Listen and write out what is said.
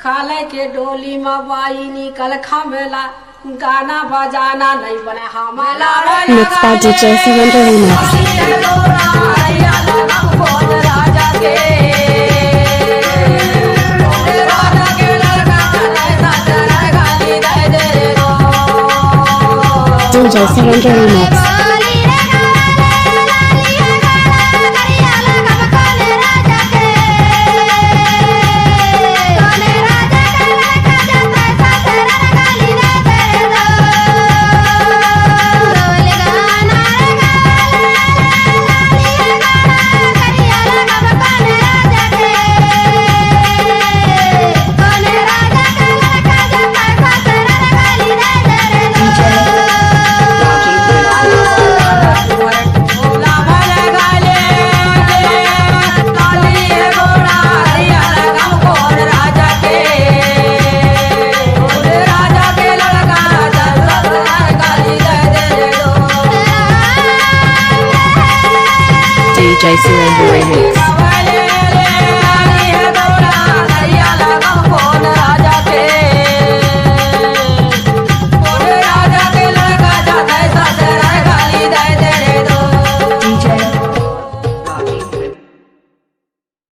खाले के डोली में बाई निकल खमेला गाना बजाना नहीं बने हमारा Mixed by DJ Surrender Remix. DJ Surrender Remix. DJ Surrender